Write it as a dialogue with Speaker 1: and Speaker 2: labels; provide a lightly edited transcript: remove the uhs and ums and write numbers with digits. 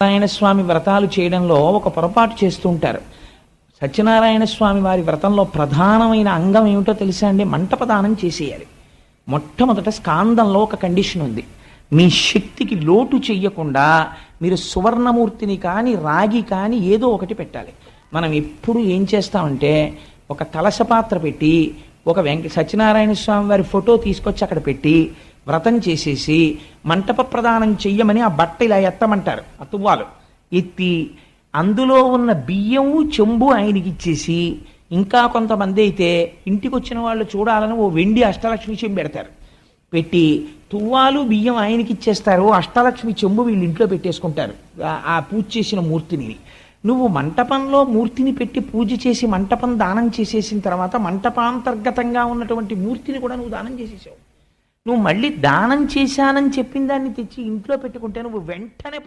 Speaker 1: సత్యనారాయణ స్వామి వ్రతాలు చేయడంలో ఒక పొరపాటు చేస్తూ ఉంటారు. సత్యనారాయణ స్వామి వారి వ్రతంలో ప్రధానమైన అంగం ఏమిటో తెలుసా అండి? మంటపదానం చేసేయాలి. మొట్టమొదట స్కాందంలో ఒక కండిషన్ ఉంది. మీ శక్తికి లోటు చెయ్యకుండా మీరు సువర్ణమూర్తిని కానీ రాగి కానీ ఏదో ఒకటి పెట్టాలి. మనం ఎప్పుడు ఏం చేస్తామంటే ఒక కలశ పాత్ర పెట్టి ఒక సత్యనారాయణ స్వామి వారి ఫోటో తీసుకొచ్చి అక్కడ పెట్టి వ్రతం చేసేసి మంటప ప్రదానం చెయ్యమని ఆ బట్ట ఇలా ఎత్తమంటారు. ఆ తువ్వాలు ఎత్తి అందులో ఉన్న బియ్యము చెంబు ఆయనకి ఇచ్చేసి, ఇంకా కొంతమంది అయితే ఇంటికి వచ్చిన వాళ్ళు చూడాలని ఓ వెండి అష్టలక్ష్మి చెంబు పెడతారు. పెట్టి తువ్వాలు బియ్యం ఆయనకి ఇచ్చేస్తారు, అష్టలక్ష్మి చెంబు వీళ్ళు ఇంట్లో పెట్టేసుకుంటారు ఆ పూజ చేసిన మూర్తిని. నువ్వు మంటపంలో మూర్తిని పెట్టి పూజ చేసి మంటపం దానం చేసేసిన తర్వాత మంటపాంతర్గతంగా ఉన్నటువంటి మూర్తిని కూడా నువ్వు దానం చేసేసావు. నువ్వు మళ్ళీ దానం చేశానని చెప్పిన దాన్ని తెచ్చి ఇంట్లో పెట్టుకుంటే నువ్వు వెంటనే